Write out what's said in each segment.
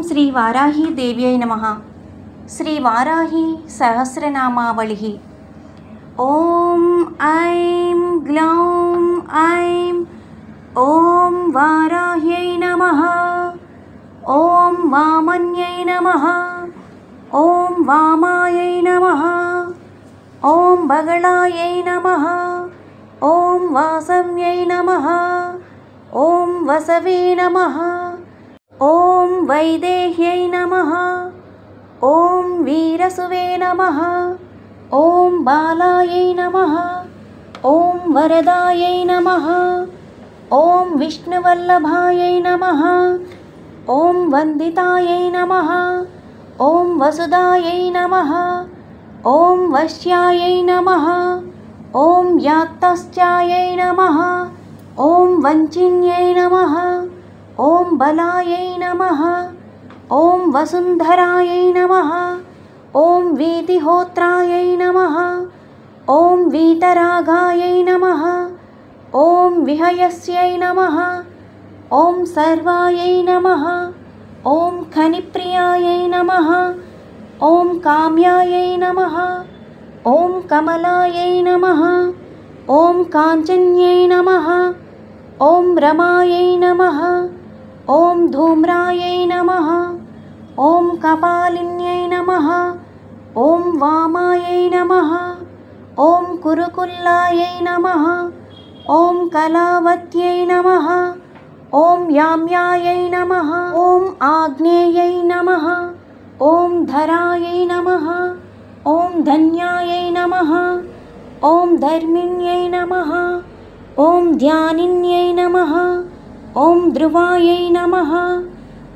श्री वाराही देव्यै नमः। श्री वाराही सहस्रनामावलिः। ॐ ऐं ग्लौं ऐं ॐ वाराह्यै नमः। ॐ वामन्यै नमः। ॐ वामायै नमः। ॐ बगलायै नमः। ॐ वासव्यै नमः। ॐ वसवे नमः। ॐ वैदेह्यै नमः। ॐ वीरसुवे नमः। ॐ बालायै नमः। ॐ वरदायै नमः। ॐ विष्णुवल्लभायै नमः। ॐ वन्दितायै नमः। ॐ वसुदायै नमः। ॐ वश्यायै नमः। ॐ यात्तश्चायै नमः। ॐ वञ्चिन्यै नमः। ॐ बलायै नमः। ॐ वसुन्धरायै नमः। ॐ वीतिहोत्रायै नमः। ॐ वीतरागायै नमः। ॐ विहयस्यै नमः। ॐ सर्वायै नमः। ॐ खनिप्रियायै नमः। ॐ काम्यायै नमः। ॐ कमलायै नमः। ॐ काञ्चन्यै नमः। ॐ रमायै नमः। ॐ धूम्रायै नमः। ॐ कपालिन्यै नमः। ॐ वामायै नमः। ॐ कुरुकुल्लायै नमः। ॐ कलावत्यै नमः। ॐ याम्यायै नमः। ॐ आग्नेयै नमः। ॐ धरायै नमः। ॐ धन्यायै नमः। ॐ धर्मिण्यै नमः। ॐ ध्यानिन्यै नमः। ॐ ध्रुवायै नमः।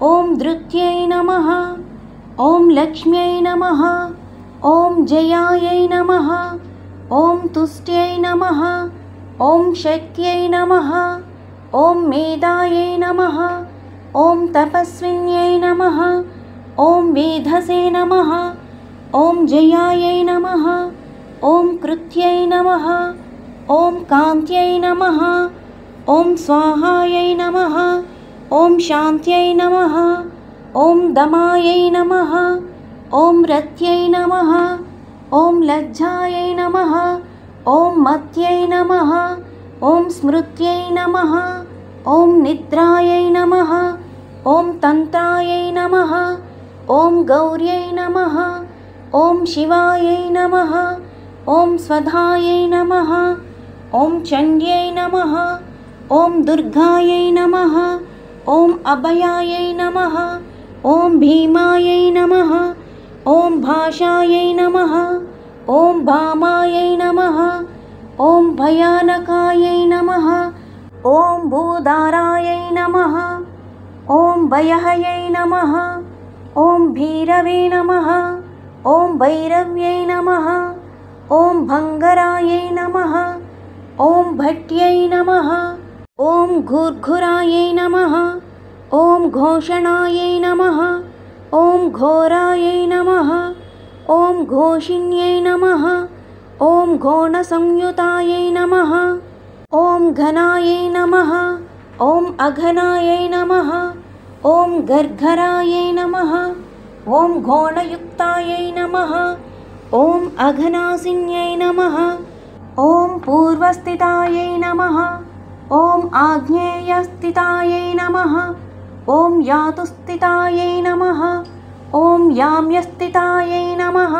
ॐ धृत्यै नमः। ॐ लक्ष्म्यै नमः। ॐ जयायै नमः। ॐ तुष्ट्यै नमः। ॐ शक्त्यै नमः। ॐ मेधायै नमः। ॐ तपस्विन्यै नमः। ॐ वेधसे नमः। ॐ जयायै नमः। ॐ कृत्यै नमः। ॐ कान्त्यै नमः। ॐ स्वाहायै नमः। ॐ शान्त्यै नमः। ॐ दमायै नमः। ॐ रत्यै नमः। ॐ लज्जायै नमः। ॐ मत्यै नमः। ॐ स्मृत्यै नमः। ॐ निद्रायै नमः। ॐ तन्त्रायै नमः। ॐ गौर्यै नमः। ॐ शिवायै नमः। ॐ स्वधायै नमः। ॐ चण्ड्यै नमः। ॐ दुर्गायै नमः। ॐ अभयायै नमः। ॐ भीमायै नमः। ॐ भाषायै नमः। ॐ भामायै नमः। ॐ भयानकायै नमः। ॐ भूधारायै नमः। ॐ भयहयै नमः। ॐ भीरवे नमः। ॐ भैरव्यै नमः। ॐ भङ्गरायै नमः। ॐ भट्यै नमः। ॐ घुर्घुरायै नमः। ॐ घोषणायै नमः। ॐ घोरायै नमः। ॐ घोषिन्यै नमः। ॐ घोणसंयुतायै नमः। ॐ घनायै नमः। ॐ अघनायै नमः। ॐ गर्घरायै नमः। ॐ घोणयुक्तायै नमः। ॐ अघनासिन्यै नमः। ॐ पूर्वस्थितायै नमः। ॐ आग्नेयस्थितायै नमः। ॐ यातुस्थितायै नमः। ॐ याम्यस्थितायै नमः।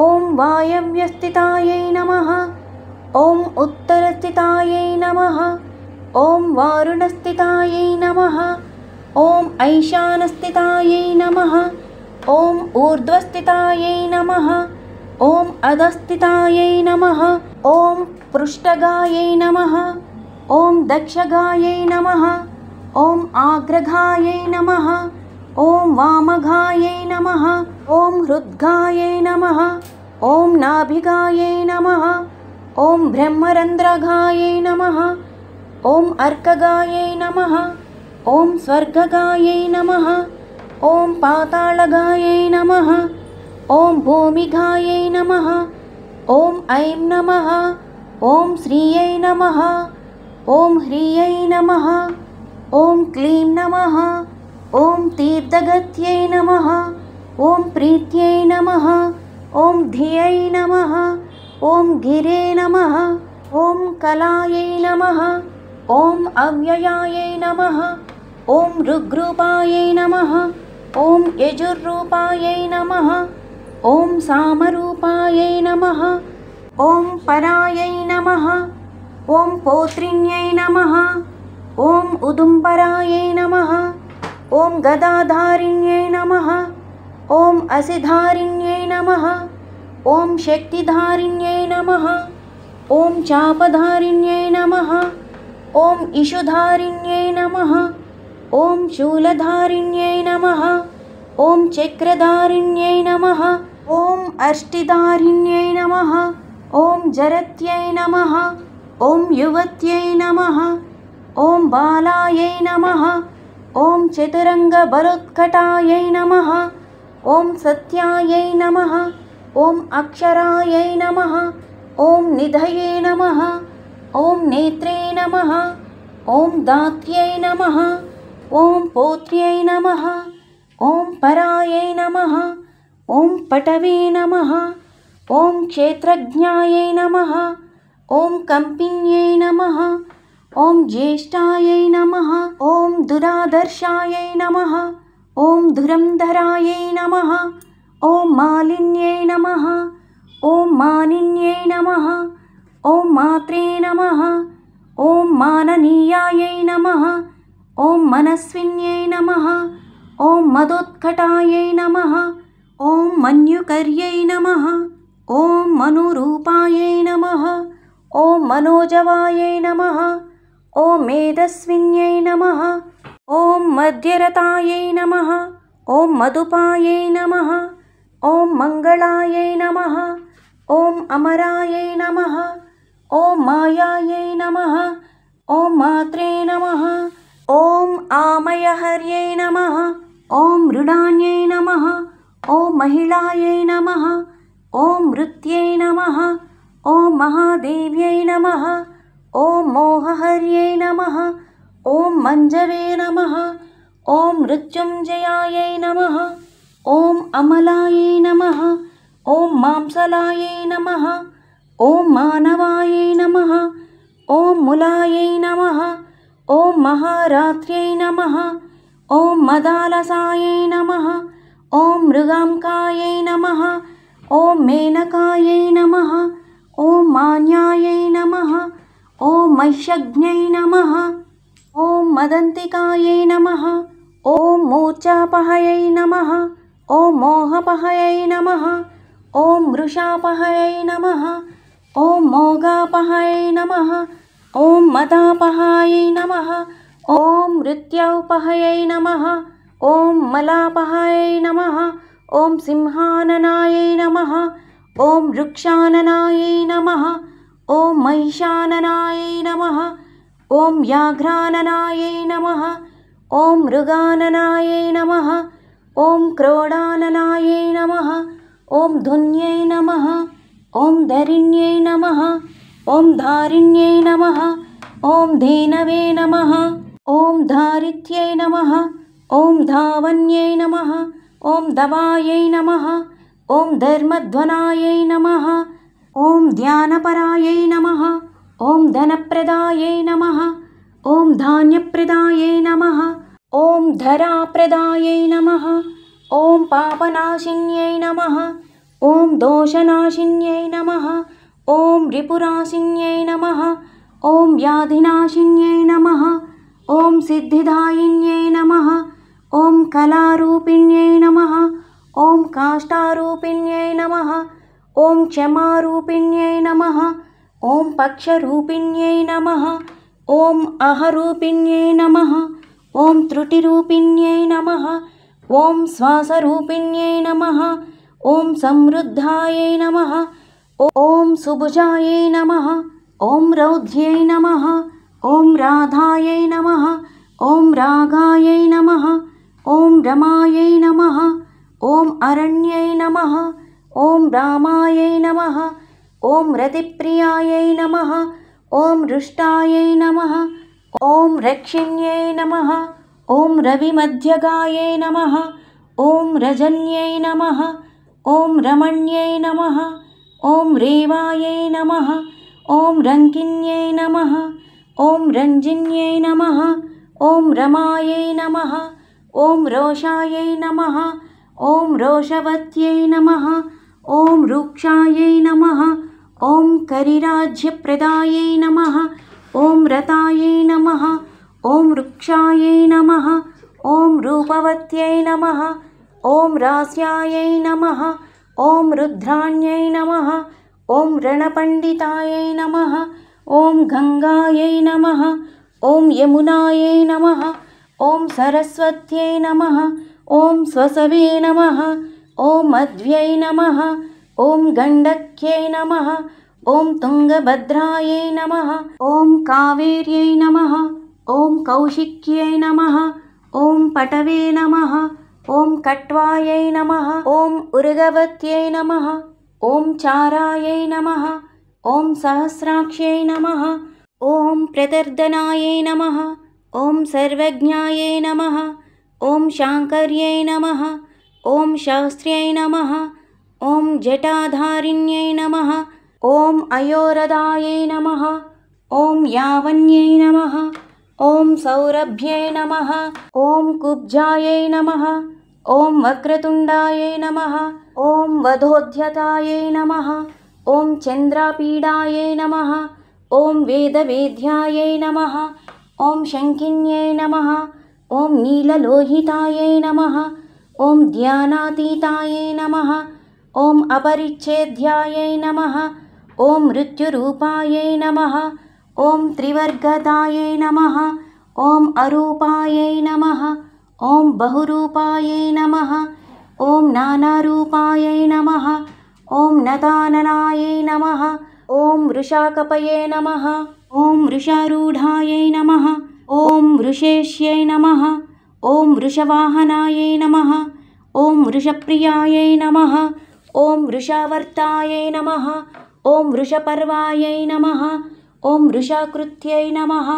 ॐ वायव्यस्थितायै नमः। ॐ उत्तरस्थितायै नमः। ॐ वारुणस्थितायै नमः। ॐ ऐशानस्थितायै नमः। ॐ ऊर्ध्वस्थितायै नमः। ॐ अधस्थितायै नमः। ॐ पृष्ठगायै नमः। ॐ दक्षगायै नमः। ॐ आग्रगायै नमः। ॐ वामगायै नमः। ॐ हृद्गायै नमः। ॐ नाभिगायै नमः। ॐ ब्रह्मरन्ध्रगायै नमः। ॐ अर्कगायै नमः। ॐ स्वर्गगायै नमः। ॐ पातालगायै नमः। ॐ भूमिगायै नमः। ॐ ऐं नमः। ॐ श्रियै नमः। ॐ ह्रियै नमः। ॐ क्लीं नमः। ॐ तीर्थगत्यै नमः। ॐ प्रीत्यै नमः। ॐ धियै नमः। ॐ गिरे नमः। ॐ कलायै नमः। ॐ अव्ययायै नमः। ॐ ऋग्रूपायै नमः। ॐ यजुर्रूपायै नमः। ॐ सामरूपायै नमः। ॐ परायै नमः। ॐ पौत्रिण्यै नमः। ॐ उदुम्बरायै नमः। ॐ गदाधारिण्यै नमः। ॐ असिधारिण्यै नमः। ॐ शक्तिधारिण्यै नमः। ॐ चापधारिण्यै नमः। ॐ इषुधारिण्यै नमः। ॐ शूलधारिण्यै नमः। ॐ चक्रधारिण्यै नमः। ॐ अष्टिधारिण्यै नमः। ॐ जरत्यै नमः। ॐ युवत्यै नमः। ॐ बालायै नमः। ॐ चतुरङ्गबलोत्कटायै नमः। ॐ सत्यायै नमः। ॐ अक्षरायै नमः। ॐ निधये नमः। ॐ नेत्रे नमः। ॐ दात्र्यै नमः। ॐ पौत्र्यै नमः। ॐ परायै नमः। ॐ पटवे नमः। ॐ क्षेत्रज्ञायै नमः। ॐ कंपिन्यै नमः। ॐ ज्येष्ठायै नमः। ॐ दुरादर्शायै नमः। ॐ धुरन्धरायै नमः। ॐ मालिन्यै नमः। ॐ मानिन्यै नमः। ॐ मात्रे नमः। ॐ माननीयायै नमः। ॐ मनस्विन्यै नमः। ॐ मदोत्कटायै नमः। ॐ मन्युकर्यै नमः। ॐ मनुरूपायै नमः। ॐ मनोजवायै नमः। ॐ मेधस्विन्यै नमः। ॐ मध्यरतायै नमः। ॐ मधुपायै नमः। ॐ मङ्गलायै नमः। ॐ अमरायै नमः। ॐ मायायै नमः। ॐ मात्रे नमः। ॐ आमयहर्यै नमः। ॐ मृडान्यै नमः। ॐ महिलायै नमः। ॐ मृत्यै नमः। ॐ महादेव्यै नमः। ॐ मोहहर्यै नमः। ॐ मञ्जवे नमः। ॐ मृत्युञ्जयायै नमः। ॐ अमलायै नमः। ॐ मांसलायै नमः। ॐ मानवायै नमः। ॐ मुलायै नमः। ॐ महारात्र्यै नमः। ॐ मदालसायै नमः। ॐ मृगाङ्कायै नमः। ॐ मेनकायै नमः। ॐ मान्यायै नमः। ॐ महिषज्ञै नमः। ॐ मदन्तिकायै नमः। ॐ मूर्छापहयै नमः। ॐ मोहपहयै नमः। ॐ मृषापहयै नमः। ॐ मोगापहयै नमः। ॐ मदापहायै नमः। ॐ मृत्योपहयै नमः। ॐ मलापहायै नमः। ॐ सिंहाननायै नमः। ॐ वृक्षाननायै नमः। ॐ महिषाननायै नमः। ॐ व्याघ्राननायै नमः। ॐ मृगाननायै नमः। ॐ क्रोडाननायै नमः। ॐ धुन्यै नमः। ॐ धरिण्यै नमः। ॐ धारिण्यै नमः। ॐ धेनवे नमः। ॐ धारित्यै नमः। ॐ धावन्यै नमः। ॐ दवायै नमः। ॐ धर्मध्वनायै नमः। ॐ ध्यानपरायै नमः। ॐ धनप्रदायै नमः। ॐ धान्यप्रदायै नमः। ॐ धराप्रदायै नमः। ॐ पापनाशिन्यै नमः। ॐ दोषनाशिन्यै नमः। ॐ रिपुनाशिन्यै नमः। ॐ व्याधिनाशिन्यै नमः। ॐ सिद्धिदायिन्यै नमः। ॐ कलारूपिण्यै नमः। ॐ काष्ठारूपिण्यै नमः। ॐ क्षमारूपिण्यै नमः। ॐ पक्षरूपिण्यै नमः। ॐ अहरूपिण्यै नमः। ॐ त्रुटिरूपिण्यै नमः। ॐ श्वासरूपिण्यै नमः। ॐ समृद्धायै नमः। ॐ सुभुजायै नमः। ॐ रौद्र्यै नमः। ॐ राधायै नमः। ॐ रागायै नमः। ॐ रमायै नमः। ॐ अरण्यै नमः। ॐ रामायै नमः। ॐ रतिप्रियायै नमः। ॐ रुष्टायै नमः। ॐ रक्षिण्यै नमः। ॐ रविमध्यगायै नमः। ॐ रजन्यै नमः। ॐ रमण्यै नमः। ॐ रेवायै नमः। ॐ रङ्किन्यै नमः। ॐ रञ्जिन्यै नमः। ॐ रमायै नमः। ॐ रोषायै नमः। ॐ रोषवत्यै नमः। ॐ रूक्षायै नमः। ॐ करिराज्यप्रदायै नमः। ॐ रतायै नमः। ॐ वृक्षायै नमः। ॐ रूपवत्यै नमः। ॐ रास्यायै नमः। ॐ रुद्राण्यै नमः। ॐ रणपण्डितायै नमः। ॐ गङ्गायै नमः। ॐ यमुनायै नमः। ॐ सरस्वत्यै नमः। ॐ स्वसवे नमः। ॐ मध्यै नमः। ॐ गण्डक्यै नमः। ॐ तुङ्गभद्रायै नमः। ॐ कावेर्यै नमः। ॐ कौशिक्यै नमः। ॐ पटवे नमः। ॐ कट्वायै नमः। ॐ उर्गवत्यै नमः। ॐ चारायै नमः। ॐ सहस्राक्ष्यै नमः। ॐ प्रतर्दनायै नमः। ॐ सर्वज्ञायै नमः। ॐ शाङ्कर्यै नमः। ॐ शास्त्र्यै नमः। ॐ जटाधारिण्यै नमः। ॐ अयोरदायै नमः। ॐ यावन्यै नमः। ॐ सौरभ्यै नमः। ॐ कुब्जायै नमः। ॐ वक्रतुण्डायै नमः। ॐ वधोध्यतायै नमः। ॐ चन्द्रापीडायै नमः। ॐ वेदवेद्यायै नमः। ॐ शङ्किन्यै नमः। ॐ नीललोहितायै नमः। ॐ ध्यानातीतायै नमः। ॐ अपरिच्छेद्यायै नमः। ॐ मृत्युरूपायै नमः। ॐ त्रिवर्गतायै नमः। ॐ अरूपायै नमः। ॐ बहुरूपायै नमः। ॐ नानारूपायै नमः। ॐ नताननायै नमः। ॐ वृषाकपये नमः। ॐ वृषारूढायै नमः। ॐ वृषेश्यै नमः। ॐ वृषवाहनायै नमः। ॐ वृषप्रियायै नमः। ॐ वृषावर्तायै नमः। ॐ वृषपर्वायै नमः। ॐ वृषाकृत्यै नमः।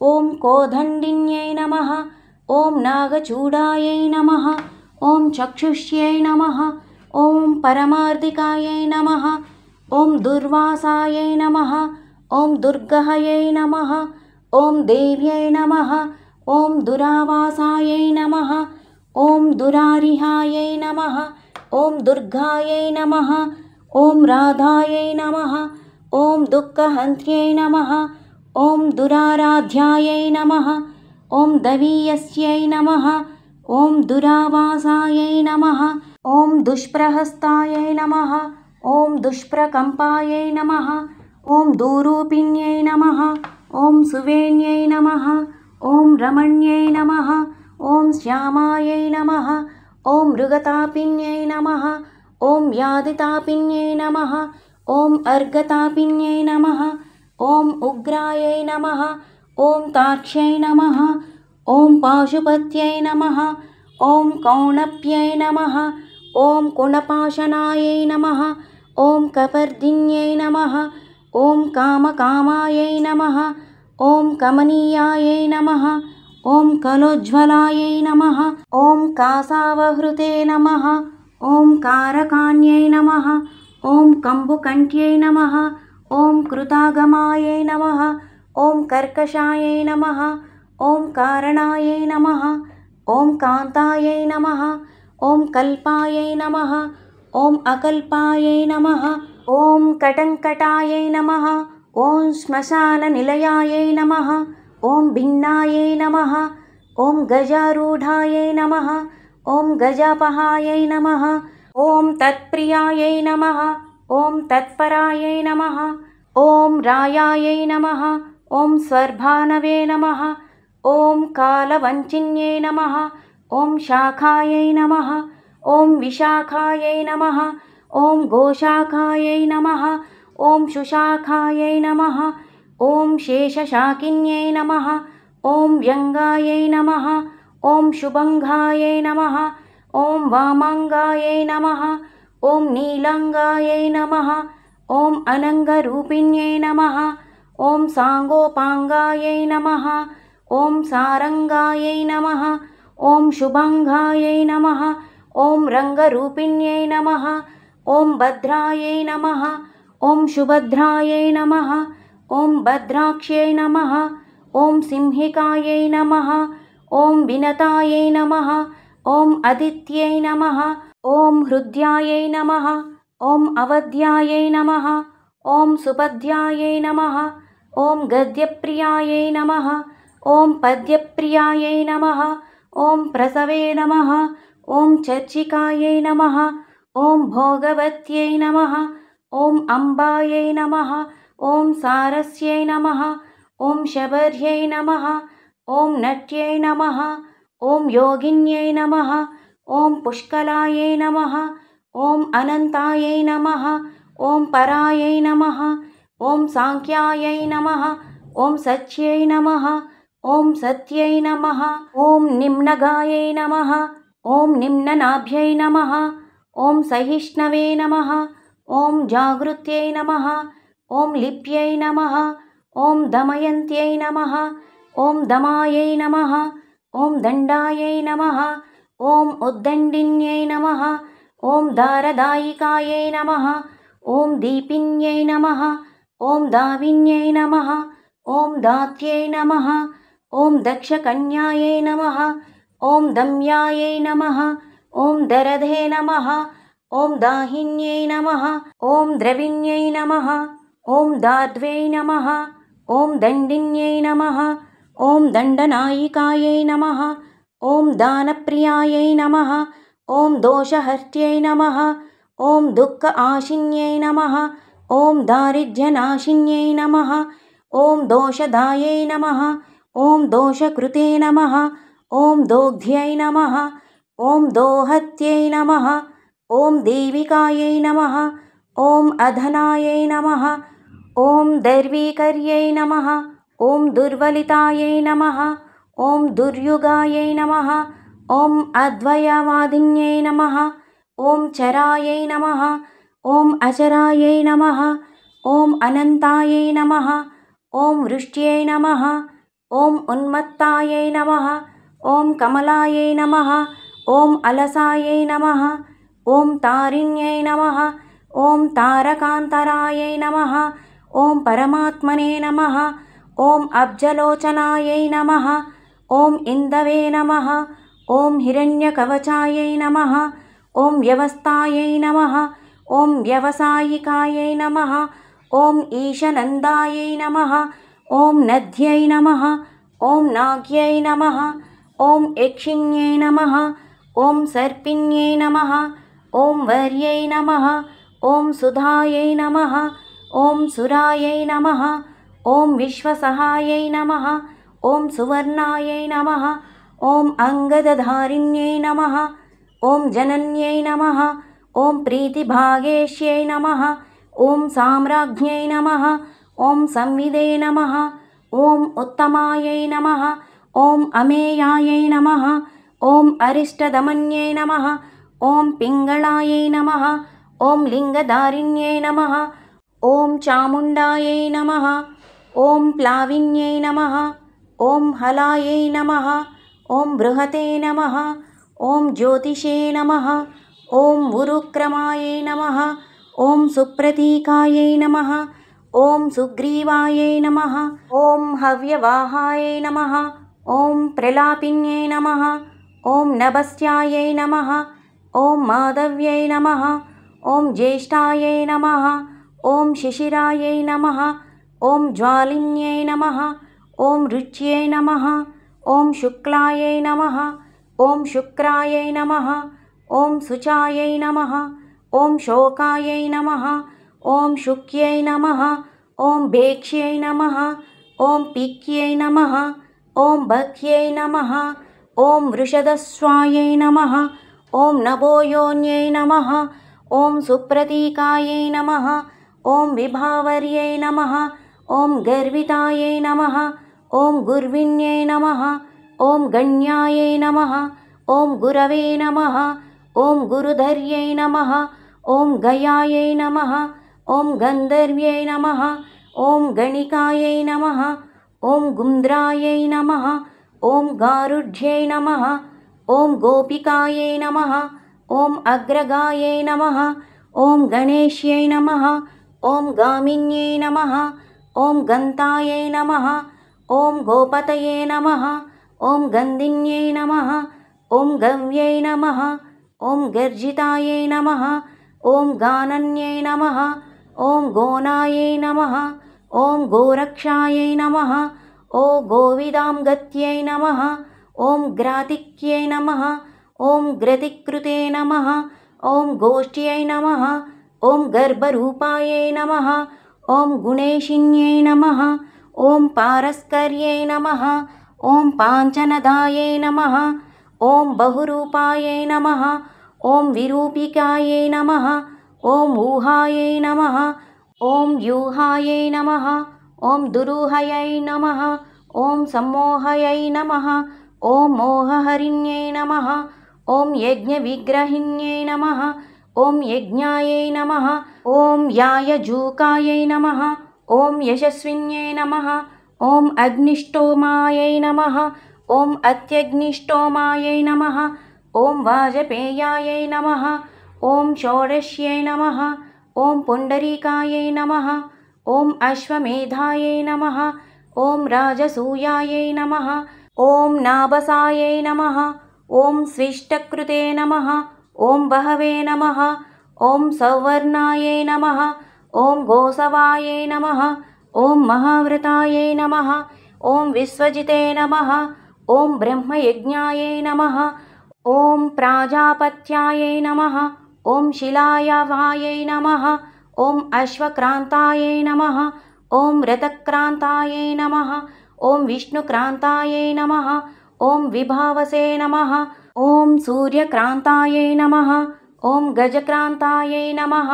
ॐ कोदण्डिन्यै नमः। ॐ नागचूडायै नमः। ॐ चक्षुष्यै नमः। ॐ परमार्दिकायै नमः। ॐ दुर्वासायै नमः। ॐ दुर्गहयै नमः। ॐ देव्यै नमः। ॐ दुरावासायै नमः। ॐ दुरारिहायै नमः। ॐ दुर्गायै नमः। ॐ राधायै नमः। ॐ दुःखहन्त्र्यै नमः। ॐ दुराराध्यायै नमः। ॐ दवीयस्यै नमः। ॐ दुरावासायै नमः। ॐ दुष्प्रहस्तायै नमः। ॐ दुष्प्रकम्पायै नमः। ॐ दूरूपिण्यै नमः। ॐ सुवेण्यै नमः। ॐ रमण्यै नमः। ॐ श्यामायै नमः। ॐ मृगतापिन्यै नमः। ॐ व्याधितापिन्यै नमः। ॐ अर्घतापिन्यै नमः। ॐ उग्रायै नमः। ॐ तार्क्ष्यै नमः। ॐ पाशुपत्यै नमः। ॐ कौणप्यै नमः। ॐ कुणपाशनायै नमः। ॐ कपर्दिन्यै नमः। ॐ कामकामायै नमः। ॐ कमनीयायै नमः। ॐ कलोज्ज्वलायै नमः। ॐ कासावहृते नमः। ॐ कारकान्यै नमः। ॐ कम्बुकण्ठ्यै नमः। ॐ कृतागमायै नमः। ॐ कर्कशायै नमः। ॐ कारणायै नमः। ॐ कान्तायै नमः। ॐ कल्पायै नमः। ॐ अकल्पायै नमः। ॐ कटङ्कटायै नमः। ॐ श्मशाननिलयायै नमः। ॐ भिन्नायै नमः। ॐ गजारूढायै नमः। ॐ गजापहायै नमः। ॐ तत्प्रियायै नमः। ॐ तत्परायै नमः। ॐ रायायै नमः। ॐ स्वर्भानवे नमः। ॐ कालवञ्चिन्यै नमः। ॐ शाखायै नमः। ॐ विशाखायै नमः। ॐ गोशाखायै नमः। ॐ शुशाखायै नमः। ॐ शेषशाकिन्यै नमः। ॐ व्यङ्गायै नमः। ॐ शुभङ्गायै नमः। ॐ वामाङ्गायै नमः। ॐ नीलाङ्गायै नमः। ॐ अनङ्गरूपिण्यै नमः। ॐ साङ्गोपाङ्गायै नमः। ॐ सारङ्गायै नमः। ॐ शुभाङ्गायै नमः। ॐ रङ्गरूपिण्यै नमः। ॐ भद्रायै नमः। ॐ सुभद्रायै नमः। ॐ भद्राक्ष्यै नमः। ॐ सिंहिकायै नमः। ॐ विनतायै नमः। ॐ अदित्यै नमः। ॐ हृद्यायै नमः। ॐ अवध्यायै नमः। ॐ सुपद्यायै नमः। ॐ गद्यप्रियायै नमः। ॐ पद्यप्रियायै नमः। ॐ प्रसवे नमः। ॐ चर्चिकायै नमः। ॐ भोगवत्यै नमः। ॐ अम्बायै नमः। ॐ सारस्यै नमः। ॐ शबर्यै नमः। ॐ नट्यै नमः। ॐ योगिन्यै नमः। ॐ पुष्कलायै नमः। ॐ अनन्तायै नमः। ॐ परायै नमः। ॐ साङ्ख्यायै नमः। ॐ सत्यै नमः। ॐ सत्यै नमः। ॐ निम्नगायै नमः। ॐ निम्ननाभ्यै नमः। ॐ सहिष्णवे नमः। ॐ जागृत्यै नमः। ॐ लिप्यै नमः। ॐ दमयन्त्यै नमः। ॐ दमायै नमः। ॐ दण्डायै नमः। ॐ उद्दण्डिन्यै नमः। ॐ दारदायिकायै नमः। ॐ दीपिन्यै नमः। ॐ दाविन्यै नमः। ॐ दात्यै नमः। ॐ दक्षकन्यायै नमः। ॐ दम्यायै नमः। ॐ दरधे नमः। ॐ दाहिन्यै नमः। ॐ द्रविण्यै नमः। ॐ दार्ध्वै नमः। ॐ दण्डिन्यै नमः। ॐ दण्डनायिकायै नमः। ॐ दानप्रियायै नमः। ॐ दोषहर्त्यै नमः। ॐ दुःख आशिन्यै नमः। ॐ दारिद्र्यनाशिन्यै नमः। ॐ दोषदायै नमः। ॐ दोषकृते नमः। ॐ दोग्ध्यै नमः। ॐ दोहत्यै नमः। ॐ देविकायै नमः। ॐ अधनायै नमः। ॐ दर्वीकर्यै नमः। ॐ दुर्वलितायै नमः। ॐ दुर्युगायै नमः। ॐ अद्वयवादिन्यै नमः। ॐ चरायै नमः। ॐ अचरायै नमः। ॐ अनन्तायै नमः। ॐ वृष्ट्यै नमः। ॐ उन्मत्तायै नमः। ॐ कमलायै नमः। ॐ अलसायै नमः। ॐ तारिण्यै नमः। ॐ तारकान्तरायै नमः। ॐ परमात्मने नमः। ॐ अब्जलोचनायै नमः। ॐ इन्दवे नमः। ॐ हिरण्यकवचायै नमः। ॐ व्यवस्थायै नमः। ॐ व्यवसायिकायै नमः। ॐ ईशनन्दायै नमः। ॐ नद्यै नमः। ॐ नाग्यै नमः। ॐ यक्षिण्यै नमः। ॐ सर्पिण्यै नमः। ॐ वर्यै नमः। ॐ सुधायै नमः। ॐ सुरायै नमः। ॐ विश्वसहायै नमः। ॐ सुवर्णायै नमः। ॐ अङ्गदधारिण्यै नमः। ॐ जनन्यै नमः। ॐ प्रीतिभागेश्यै नमः। ॐ साम्राज्ञै नमः। ॐ संविदे नमः। ॐ उत्तमायै नमः। ॐ अमेयायै नमः। ॐ अरिष्टदमन्यै नमः। ॐ पिङ्गळायै नमः। ॐ लिङ्गधारिण्यै नमः। ॐ चामुण्डायै नमः। ॐ प्लाविन्यै नमः। ॐ हलायै नमः। ॐ बृहते नमः। ॐ ज्योतिषे नमः। ॐ उरुक्रमायै नमः। ॐ सुप्रतीकायै नमः। ॐ सुग्रीवायै नमः। ॐ हव्यवाहायै नमः। ॐ प्रलापिन्यै नमः। ॐ नभस्यायै नमः। ॐ माधव्यै नमः। ॐ ज्येष्ठायै नमः। ॐ शिशिरायै नमः। ॐ ज्वालिन्यै नमः। ॐ रुच्यै नमः। ॐ शुक्लायै नमः। ॐ शुक्रायै नमः। ॐ शुचायै नमः। ॐ शोकायै नमः। ॐ शुक्यै नमः। ॐ भेक्ष्यै नमः। ॐ पीक्यै नमः। ॐ भक्ष्यै नमः। ॐ वृषदस्वायै नमः। ॐ नभोयोन्यै नमः। ॐ सुप्रतीकायै नमः। ॐ विभावर्यै नमः। ॐ गर्वितायै नमः। ॐ गुर्विण्यै नमः। ॐ गण्यायै नमः। ॐ गुरवे नमः। ॐ गुरुधर्यै नमः। ॐ गयायै नमः। ॐ गन्धर्व्यै नमः। ॐ गणिकायै नमः। ॐ गुन्द्रायै नमः ॐ गारुढ्यै नमः ॐ गोपिकायै नमः ॐ अग्रगायै नमः ॐ गणेश्यै नमः ॐ गामिन्यै नमः ॐ गन्तायै नमः ॐ गोपतये नमः ॐ गन्धिन्यै नमः ॐ गव्यै नमः ॐ गर्जितायै नमः ॐ गानन्यै नमः ॐ गोनायै नमः ॐ गोरक्षायै नमः ॐ गोविदांगत्यै नमः ॐ ग्रातिक्यै नमः ॐ ग्रतिकृते नमः ॐ गोष्ठ्यै नमः ॐ गर्भरूपायै नमः ॐ गुणेशिन्यै नमः ॐ पारस्कर्यै नमः ॐ पाञ्चनदायै नमः ॐ बहुरूपायै नमः ॐ विरूपिकायै नमः ॐ ऊहायै नमः ॐ व्यूहायै नमः ॐ दुरूहयै नमः ॐ सम्मोहयै नमः ॐ मोहहरिण्यै नमः ॐ यज्ञविग्रहिण्यै नमः ॐ यज्ञायै नमः ॐ यायजूकायै नमः ॐ यशस्विन्यै नमः ॐ अग्निष्टोमायै नमः ॐ अत्यग्निष्टोमायै नमः ॐ वाजपेयायै नमः ॐ षोडश्यै नमः ॐ पुण्डरीकायै नमः ॐ अश्वमेधायै नमः ॐ राजसूयायै नमः ॐ नाभसायै नमः ॐ स्विष्टकृते नमः ॐ बहवे नमः ॐ सौवर्णायै नमः ॐ गोसवायै नमः ॐ महाव्रतायै नमः ॐ विश्वजिते नमः ॐ ब्रह्मयज्ञायै नमः ॐ प्राजापत्यायै नमः ॐ शिलायावायै नमः ॐ अश्वक्रान्तायै नमः ॐ रथक्रान्तायै नमः ॐ विष्णुक्रान्तायै नमः ॐ विभावसे नमः ॐ सूर्यक्रान्तायै नमः ॐ गजक्रान्तायै नमः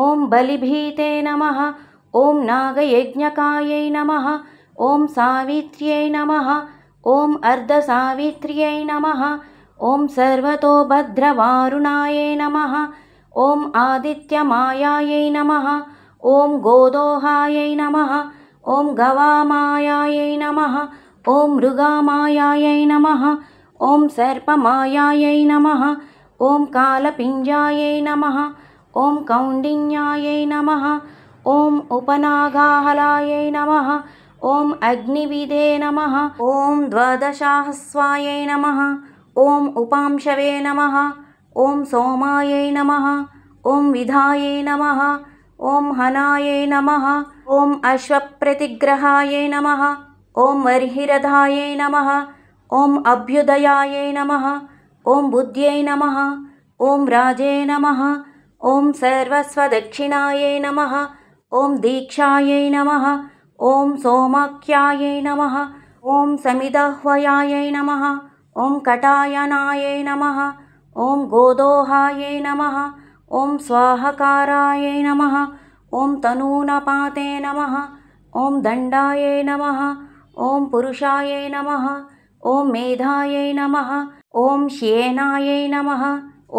ॐ बलिभीते नमः ॐ नागयज्ञकायै नमः ॐ सावित्र्यै नमः ॐ अर्धसावित्र्यै नमः ॐ सर्वतोभद्रवारुणायै नमः ॐ आदित्यमायायै नमः ॐ गोदोहायै नमः ॐ गवामायायै नमः ॐ मृगामायायै नमः ॐ सर्पमायायै नमः ॐ कालपिञ्जायै नमः ॐ कौण्डिन्यायै नमः ॐ उपनागाहलायै नमः ॐ अग्निविदे नमः ॐ द्वादशाहस्वायै नमः ॐ उपांशवे नमः ॐ सोमायै नमः ॐ विधायै नमः ॐ हनायै नमः ॐ अश्वप्रतिग्रहायै नमः ॐ वर्हिरथायै नमः ॐ अभ्युदयायै नमः ॐ बुद्ध्यै नमः ॐ राजे नमः ॐ सर्वस्वदक्षिणायै नमः ॐ दीक्षायै नमः ॐ सोमाख्यायै नमः ॐ समिदह्वयायै नमः ॐ कटायनायै नमः ॐ गोदोहायै नमः ॐ स्वाहकारायै नमः ॐ तनूनपाते नमः ॐ दण्डायै नमः ॐ पुरुषायै नमः ॐ मेधायै नमः ॐ श्येनायै नमः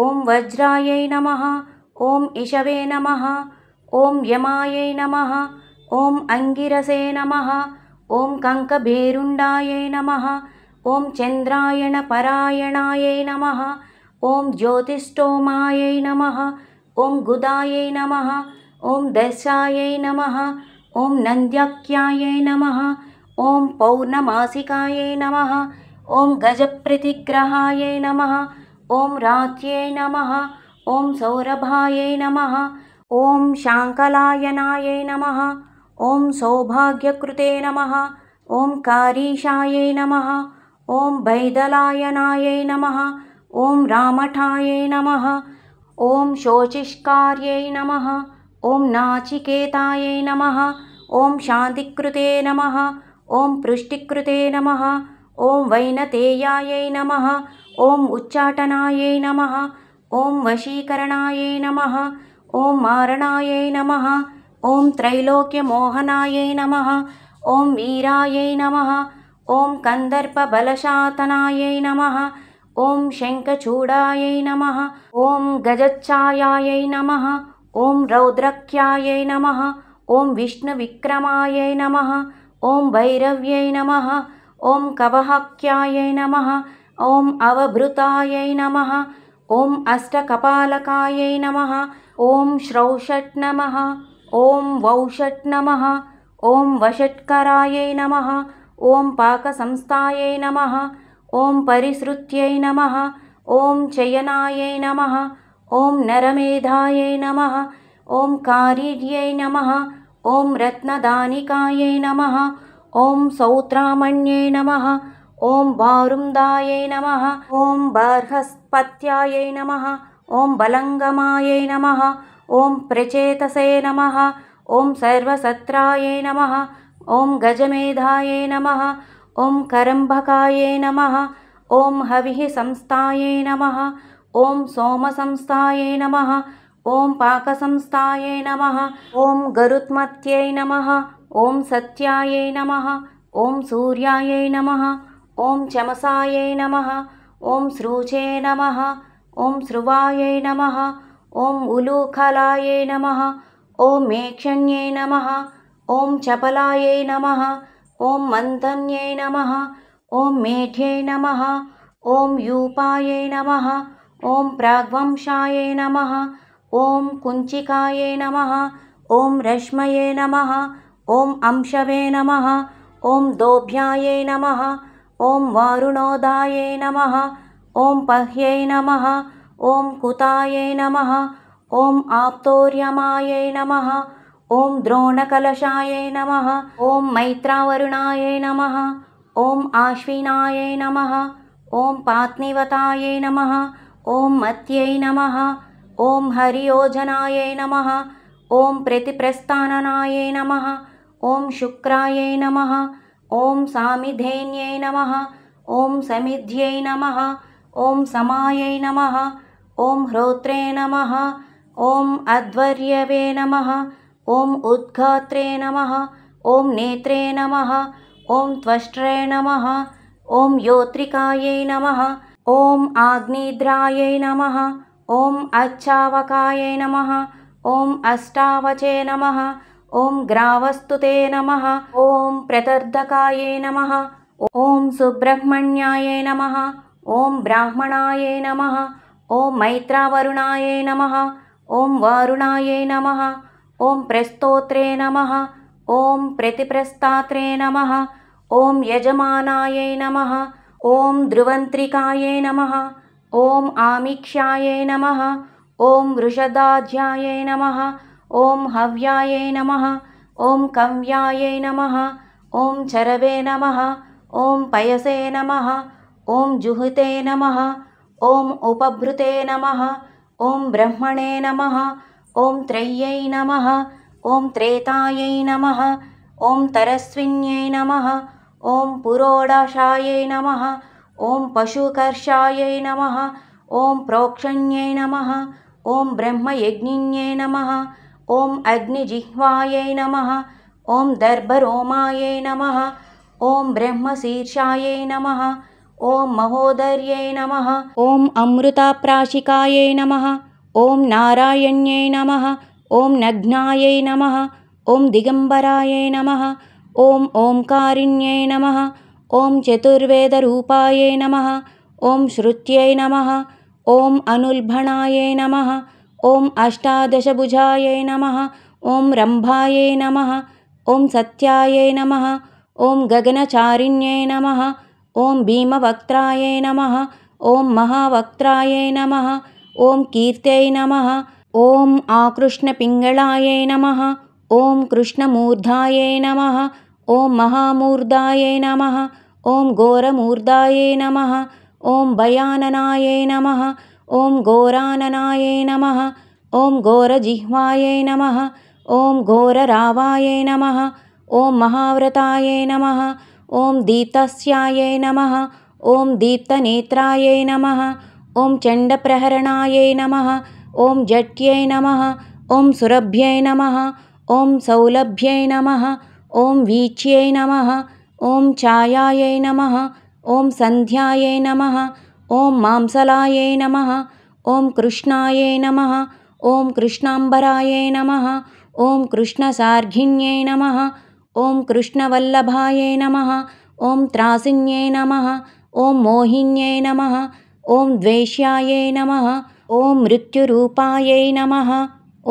ॐ वज्रायै नमः ॐ इषवे नमः ॐ यमायै नमः ॐ अंगिरसे नमः ॐ कंकभेरुण्डायै नमः ॐ चन्द्रायणपरायणायै नमः ॐ ज्योतिष्टोमायै नमः ॐ गुदायै नमः ॐ दर्शायै नमः ॐ नन्द्याख्यायै नमः ॐ पौर्णमासिकायै नमः ॐ गजप्रतिग्रहायै नमः ॐ रात्यै नमः ॐ सौरभायै नमः ॐ शाङ्कलायनायै नमः ॐ सौभाग्यकृते नमः ॐ कारीशायै नमः ॐ बैदलायनायै नमः ॐ रामठायै नमः ॐ शोचिष्कार्यै नमः ॐ नाचिकेतायै नमः ॐ शान्तिकृते नमः ॐ पृष्टिकृते नमः ॐ वैनतेयायै नमः ॐ उच्चाटनायै नमः ॐ वशीकरणायै नमः ॐ मारणायै नमः ॐ त्रैलोक्यमोहनायै नमः ॐ वीरायै नमः ॐ कन्दर्पबलशातनायै नमः ॐ शङ्खचूडायै नमः ॐ गजच्छायायै नमः ॐ रौद्रख्यायै नमः ॐ विष्णुविक्रमायै नमः ॐ भैरव्यै नमः। ॐ कवहक्यायै नमः। ॐ अवभृतायै नमः। ॐ अष्टकपालकायै नमः। ॐ श्रौषट् नमः। ॐ वौषट् नमः। ॐ वषट्करायै नमः। ॐ पाकसंस्थायै नमः। ॐ परिसृत्यै नमः। ॐ चयनायै नमः। ॐ नरमेधायै नमः। ॐ कारिर्यै नमः। ॐ रत्नदानिकायै नमः। ॐ सौत्रामण्यै नमः। ॐ वारुन्दायै नमः। ॐ बर्हस्पत्यायै नमः। ॐ बलङ्गमायै नमः। ॐ प्रचेतसे नमः। ॐ सर्वसत्रायै नमः। ॐ गजमेधायै नमः। ॐ करम्भकायै नमः। ॐ हविः संस्थायै नमः। ॐ सोमसंस्थायै नमः। ॐ पाकसंस्थायै नमः। ॐ गरुत्मत्यै नमः। ॐ सत्यायै नमः। ॐ सूर्यायै नमः। ॐ चमसायै नमः। ॐ सृचे नमः। ॐ स्रुवायै नमः। ॐ उलूखलायै नमः। ॐ मेक्षण्यै नमः। ॐ चपलायै नमः। ॐ मन्थन्यै नमः। ॐ मेढ्यै नमः। ॐ यूपायै नमः। ॐ प्राग्वंशायै नमः। ॐ कुञ्चिकायै नमः। ॐ रश्मये नमः। ॐ अंशवे नमः। ॐ दोभ्यायै नमः। ॐ वारुणोदायै नमः। ॐ पह्यै नमः। ॐ कुतायै नमः। ॐ आप्तोर्यमायै नमः। ॐ द्रोणकलशायै नमः। ॐ मैत्रावरुणायै नमः। ॐ आश्विनायै नमः। ॐ पात्निवतायै नमः। ॐ मत्यै नमः। ॐ हरियोजनायै नमः। ॐ प्रतिप्रस्थाननायै नमः। ॐ शुक्रायै नमः। ॐ सामिधेन्यै नमः। ॐ समिध्यै नमः। ॐ समायै नमः। ॐ ह्रोत्रे नमः। ॐ अध्वर्यवे नमः। ॐ उद्गात्रे नमः। ॐ नेत्रे नमः। ॐ त्वष्ट्रे नमः। ॐ योत्रिकायै नमः। ॐ आग्निद्रायै नमः। ॐ अच्छावकायै नमः। ॐ अष्टावचे नमः। ॐ ग्रावस्तुते नमः। ॐ प्रतर्धकायै नमः। ॐ सुब्रह्मण्यायै नमः। ॐ ब्राह्मणायै नमः। ॐ मैत्रावरुणायै नमः। ॐ वारुणायै नमः। ॐ प्रस्तोत्रे नमः। ॐ प्रतिप्रस्तात्रे नमः। ॐ यजमानायै नमः। ॐ ध्रुवन्त्रिकायै नमः। ॐ आमिक्षायै नमः। ॐ वृषदाध्यायै नमः। ॐ हव्यायै नमः। ॐ कव्यायै नमः। ॐ चरवे नमः। ॐ पयसे नमः। ॐ जुहुते नमः। ॐ उपभृते नमः। ॐ ब्रह्मणे नमः। ॐ त्रय्यै नमः। ॐ त्रेतायै नमः। ॐ तरस्विन्यै नमः। ॐ पुरोडाशायै नमः। ॐ पशुकर्षायै नमः। ॐ प्रोक्षण्यै नमः। ॐ ब्रह्मयज्ञिन्यै नमः। ॐ अग्निजिह्वायै नमः। ॐ दर्भरोमायै नमः। ॐ ब्रह्मशीर्षायै नमः। ॐ महोदर्यै नमः। ॐ अमृताप्राशिकायै नमः। ॐ नारायण्यै नमः। ॐ नग्नायै नमः। ॐ दिगम्बरायै नमः। ॐ ओंकारिण्यै नमः। ॐ चतुर्वेदरूपायै नमः। ॐ श्रुत्यै नमः। ॐ अनुल्भणायै नमः। ॐ अष्टादशभुजायै नमः। ॐ रम्भायै नमः। ॐ सत्यायै नमः। ॐ गगनचारिण्यै नमः। ॐ भीमवक्त्रायै नमः। ॐ महावक्त्रायै नमः। ॐ कीर्त्यै नमः। ॐ आकृष्णपिङ्गळायै नमः। ॐ कृष्णमूर्धायै नमः। ॐ महामूर्धायै नमः। ॐ घोरमूर्धायै नमः। ॐ भयाननायै नमः। ॐ घोराननायै नमः। ॐ घोरजिह्वायै नमः। ॐ घोररावायै नमः। ॐ महाव्रतायै नमः। ॐ दीप्तस्यायै नमः। ॐ दीप्तनेत्रायै नमः। ॐ चण्डप्रहरणायै नमः। ॐ जट्यै नमः। ॐ सुरभ्यै नमः। ॐ सौलभ्यै नमः। ॐ वीच्यै नमः। ॐ छायायै नमः। ॐ सन्ध्यायै नमः। ॐ मांसलायै नमः। ॐ कृष्णायै नमः। ॐ कृष्णाम्बरायै नमः। ॐ कृष्णसार्घिन्यै नमः। ॐ कृष्णवल्लभायै नमः। ॐ त्रासिन्यै नमः। ॐ मोहिन्यै नमः। ॐ द्वेष्यायै नमः। ॐ मृत्युरूपायै नमः।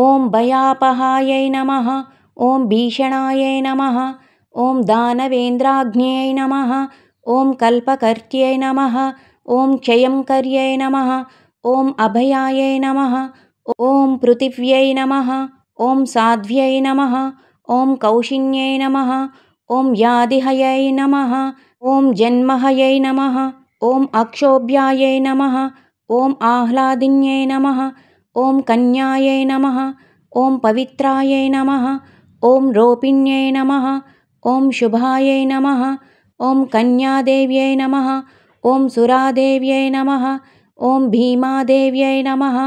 ॐ भयापहायै नमः। ॐ भीषणायै नमः। ॐ दानवेन्द्राज्ञयै नमः। ॐ कल्पकर्त्यै नमः। ॐ क्षयंकर्यै नमः। ॐ अभयायै नमः। ॐ पृथिव्यै नमः। ॐ साध्व्यै नमः। ॐ कौशिन्यै नमः। ॐ व्याधिहयै नमः। ॐ जन्महयै नमः। ॐ अक्षोभ्यायै नमः। ॐ आह्लादिन्यै नमः। ॐ कन्यायै नमः। ॐ पवित्रायै नमः। ॐ रोपिण्यै नमः। ॐ शुभायै नमः। ॐ कन्यादेव्यै नमः। ॐ सुरादेव्यै नमः। ॐ भीमादेव्यै नमः।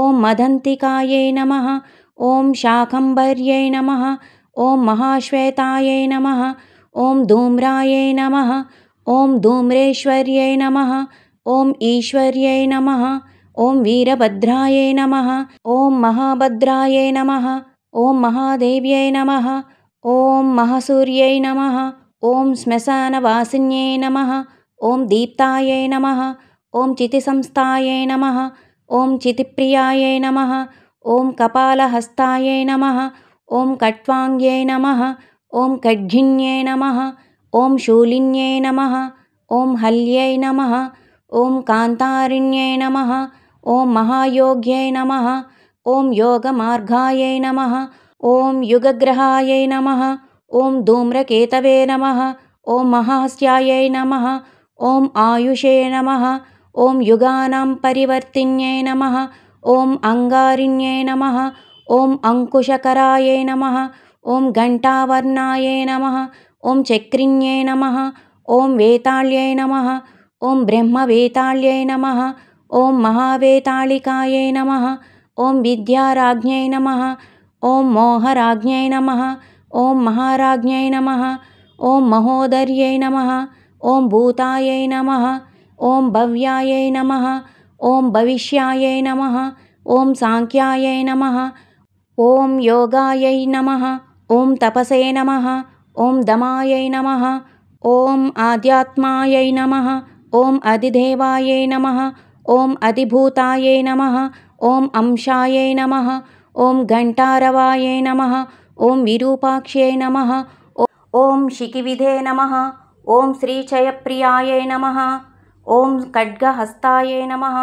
ॐ मदन्तिकायै नमः। ॐ शाकम्भर्यै नमः। ॐ महाश्वेतायै नमः। ॐ धूम्रायै नमः। ॐ धूम्रेश्वर्यै नमः। ॐ ईश्वर्यै नमः। ॐ वीरभद्रायै नमः। ॐ महाभद्रायै नमः। ॐ महादेव्यै नमः। ॐ महासूर्यै नमः। ॐ श्मशानवासिन्यै नमः। ॐ दीप्तायै नमः। ॐ चितिसंस्थायै नमः। ॐ चितिप्रियायै नमः। ॐ कपालहस्तायै नमः। ॐ कट्वाङ्ग्यै नमः। ॐ खड्गिन्यै नमः। ॐ शूलिन्यै नमः। ॐ हल्यै नमः। ॐ कान्तारिण्यै नमः। ॐ महायोग्यै नमः। ॐ योगमार्गायै नमः। ॐ युगग्रहायै नमः। ॐ धूम्रकेतवे नमः। ॐ महास्यायै नमः। ॐ आयुषे नमः। ॐ युगानां परिवर्तिन्यै नमः। ॐ अङ्गारिण्यै नमः। ॐ अङ्कुशकरायै नमः। ॐ घण्टावर्णायै नमः। ॐ चक्रिण्यै नमः। ॐ वेताళ్यै नमः। ॐ ब्रह्मवेताళ్यै नमः। ॐ महावेताళिकायै नमः। ॐ विद्याराज्ञै नमः। ॐ मोहराज्ञै नमः। ॐ महाराज्ञै नमः। ॐ महोदर्यै नमः। ॐ भूतायै नमः। ॐ भव्यायै नमः। ॐ भविष्यायै नमः। ॐ साङ्ख्यायै नमः। ॐ योगायै नमः। ॐ तपसे नमः। ॐ दमायै नमः। ॐ आध्यात्मायै नमः। ॐ अधिदेवायै नमः। ॐ अधिभूतायै नमः। ॐ अंशायै नमः। ॐ घण्टारवायै नमः। ॐ विरूपाक्ष्यै नमः। ॐ शिखिविधे नमः। ॐ श्रीचयप्रियायै नमः। ॐ खड्गहस्तायै नमः।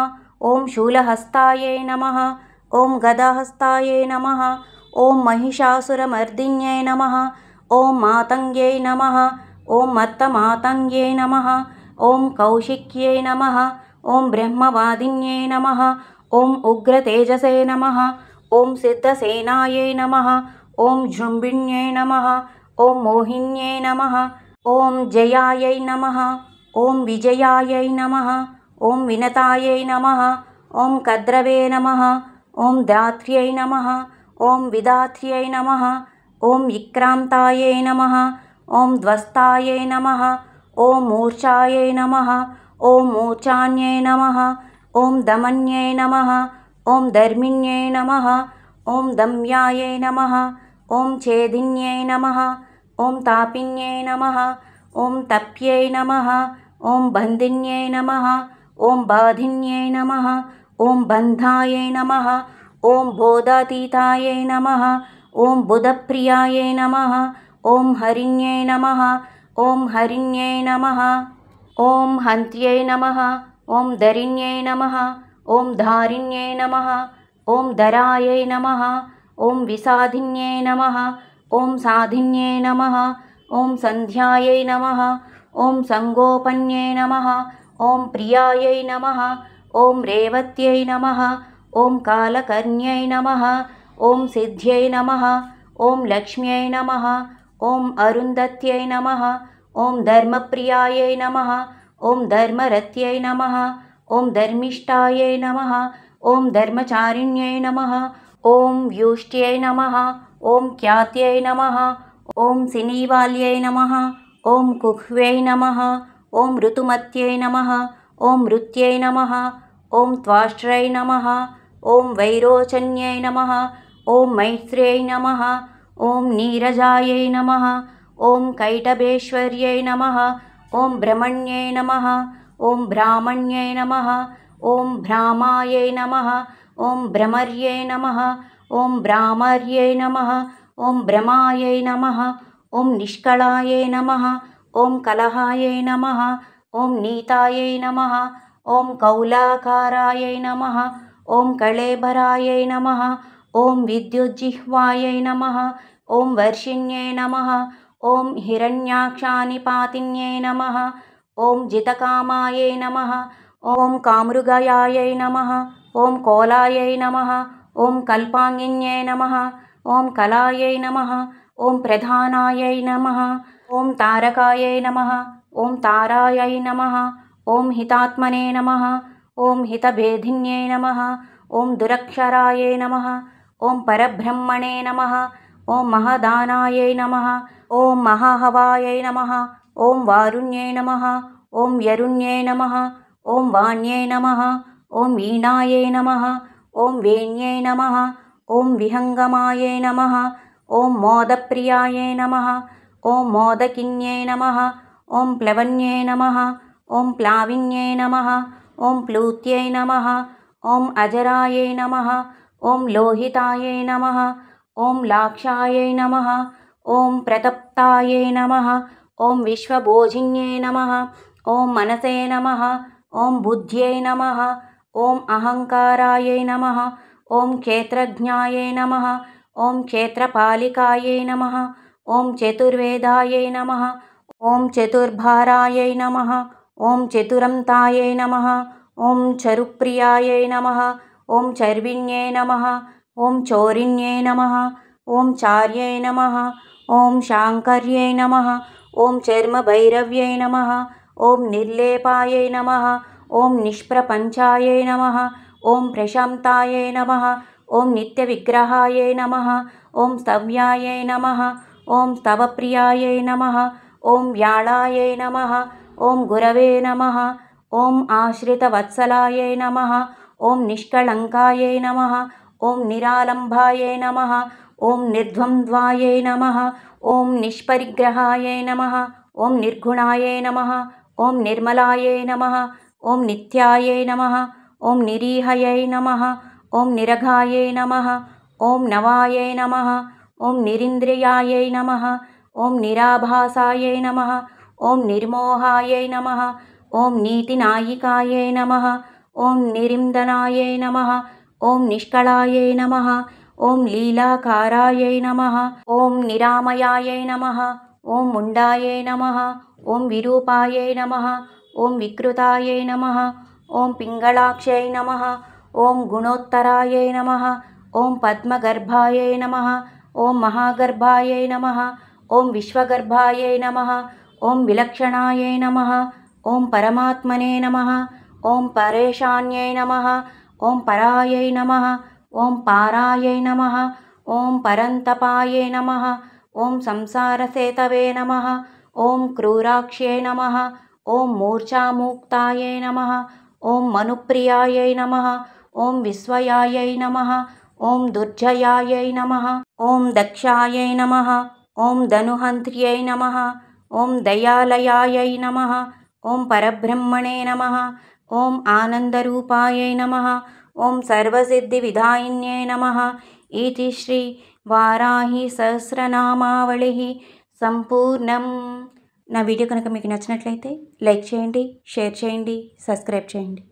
ॐ शूलहस्तायै नमः। ॐ गदाहस्तायै नमः। ॐ महिषासुरमर्दिन्यै नमः। ॐ मातङ्ग्यै नमः। ॐ मत्तमातङ्ग्यै नमः। ॐ कौशिक्यै नमः। ॐ ब्रह्मवादिन्यै नमः। ॐ उग्रतेजसे नमः। ॐ सिद्धसेनायै नमः। ॐ जृम्भिण्यै नमः। ॐ मोहिन्यै नमः। ॐ जयायै नमः। ॐ विजयायै नमः। ॐ विनतायै नमः। ॐ कद्रवे नमः। ॐ दात्र्यै नमः। ॐ विदात्र्यै नमः। ॐ विक्रान्तायै नमः। ॐ ध्वस्तायै नमः। ॐ मूर्छायै नमः। ॐ मूर्छान्यै नमः। ॐ दमन्यै नमः। ॐ धर्मिण्यै नमः। ॐ दम्यायै नमः। ॐ छेदिन्यै नमः। ॐ तापिन्यै नमः। ॐ तप्यै नमः। ॐ बन्धिन्यै नमः। ॐ बाधिन्यै नमः। ॐ बन्धायै नमः। ॐ बोधातीतायै नमः। ॐ बुधप्रियायै नमः। ॐ हरिण्यै नमः। ॐ हरिण्यै नमः। ॐ हन्त्यै नमः। ॐ धरिण्यै नमः। ॐ धारिण्यै नमः। ॐ धरायै नमः। ॐ विसाधिन्यै नमः। ॐ साधिन्यै नमः। ॐ सन्ध्यायै नमः। ॐ सङ्गोपन्यै नमः। ॐ प्रियायै नमः। ॐ रेवत्यै नमः। ॐ कालकर्ण्यै नमः। ॐ सिद्ध्यै नमः। ॐ लक्ष्म्यै नमः। ॐ अरुन्धत्यै नमः। ॐ धर्मप्रियायै नमः। ॐ धर्मरत्यै नमः। ॐ धर्मिष्ठायै नमः। ॐ धर्मचारिण्यै नमः। ॐ व्यूष्ट्यै नमः। ॐ ख्यात्यै नमः। ॐ सिनीवाल्यै नमः। ॐ कुह्व्यै नमः। ॐ ऋतुमत्यै नमः। ॐ ऋत्यै नमः। ॐ त्वाष्ट्रै नमः। ॐ वैरोचन्यै नमः। ॐ मैत्र्यै नमः। ॐ नीरजायै नमः। ॐ कैटभेश्वर्यै नमः। ॐ ब्रह्मण्यै नमः। ॐ ब्राह्मण्यै नमः। ॐ ब्राह्मायै नमः। ॐ भ्रमर्यै नमः। ॐ ब्राह्मर्यै नमः। ॐ ब्रह्मायै नमः। ॐ निष्कलायै नमः। ॐ कलहायै नमः। ॐ नीतायै नमः। ॐ कौलाकारायै नमः। ॐ कळेबरायै नमः। ॐ विद्युज्जिह्वायै नमः। ॐ वर्षिण्यै नमः। ॐ हिरण्याक्षानिपातिन्यै नमः। ॐ जितकामायै नमः। ॐ कामृगायै नमः। ॐ कोलायै नमः। ॐ कल्पाङ्गिन्यै नमः। ॐ कलायै नमः। ॐ प्रधानायै नमः। ॐ तारकायै नमः। ॐ तारायै नमः। ॐ हितात्मने नमः। ॐ हितभेदिन्यै नमः। ॐ दुरक्षरायै नमः। ॐ परब्रह्मणे नमः। ॐ महदानायै नमः। ॐ महाहवायै नमः। ॐ वारुण्यै नमः। ॐ यरुण्यै नमः। ॐ वाण्यै नमः। ॐ वीणायै नमः। ॐ वेण्यै नमः। ॐ विहङ्गमायै नमः। ॐ मोदप्रियायै नमः। ॐ मोदकिन्यै नमः। ॐ प्लवन्यै नमः। ॐ प्लाविन्यै नमः। ॐ प्लूत्यै नमः। ॐ अजरायै नमः। ॐ लोहितायै नमः। ॐ लाक्षायै नमः। ॐ प्रतप्तायै नमः। ॐ विश्वभोजिन्यै नमः। ॐ मनसे नमः। ॐ बुद्ध्यै नमः। ॐ अहङ्कारायै नमः। ॐ क्षेत्रज्ञायै नमः। ॐ क्षेत्रपालिकायै नमः। ॐ चतुर्वेदायै नमः। ॐ चतुर्भारायै नमः। ॐ चतुरन्तायै नमः। ॐ चरुप्रियायै नमः। ॐ चर्विण्यै नमः। ॐ चोरिण्यै नमः। ॐ चार्यै नमः। ॐ शाङ्कर्यै नमः। ॐ चर्मभैरव्यै नमः। ॐ निर्लेपायै नमः। ॐ निष्प्रपञ्चायै नमः। ॐ प्रशान्तायै नमः। ॐ नित्यविग्रहायै नमः। ॐ स्तव्यायै नमः। ॐ स्तवप्रियायै नमः। ॐ व्याळायै नमः। ॐ गुरवे नमः। ॐ आश्रितवत्सलायै नमः। ॐ निष्कळङ्कायै नमः। ॐ निरालम्बायै नमः। ॐ निर्द्वन्द्वायै नमः। ॐ निष्परिग्रहायै नमः। ॐ निर्गुणायै नमः। ॐ निर्मलायै नमः। ॐ नित्यायै नमः। ॐ निरीहयै नमः। ॐ निरघायै नमः। ॐ नवायै नमः। ॐ निरिन्द्रियायै नमः। ॐ निराभासायै नमः। ॐ निर्मोहायै नमः। ॐ नीतिनायिकायै नमः। ॐ निरिन्दनायै नमः। ॐ निष्कलायै नमः। ॐ लीलाकारायै नमः। ॐ निरामयायै नमः। ॐ मुण्डायै नमः। ॐ विरूपायै नमः। ॐ विकृतायै नमः। ॐ पिङ्गलाक्ष्यै नमः। ॐ गुणोत्तरायै नमः। ॐ पद्मगर्भायै नमः। ॐ महागर्भायै नमः। ॐ विश्वगर्भायै नमः। ॐ विलक्षणायै नमः। ॐ परमात्मने नमः। ॐ परेशान्यै नमः। ॐ परायै नमः। ॐ पारायै नमः। ॐ परन्तपायै नमः। ॐ संसारसेतवे नमः। ॐ क्रूराक्ष्यै नमः। ॐ मूर्छामुक्तायै नमः। ॐ मनुप्रियायै नमः। ॐ विश्वयायै नमः। ॐ दुर्जयायै नमः। ॐ दक्षायै नमः। ॐ धनुहन्त्र्यै नमः। ॐ दयालयायै नमः। ॐ परब्रह्मणे नमः। ॐ आनन्दरूपायै नमः। ॐ सर्वसिद्धिविधायिन्यै नमः। इति श्री వారాహి సహస్రనామావళి సంపూర్ణం. నా వీడియో కనుక మీకు నచ్చినట్లయితే లైక్ చేయండి, షేర్ చేయండి, సబ్స్క్రైబ్ చేయండి.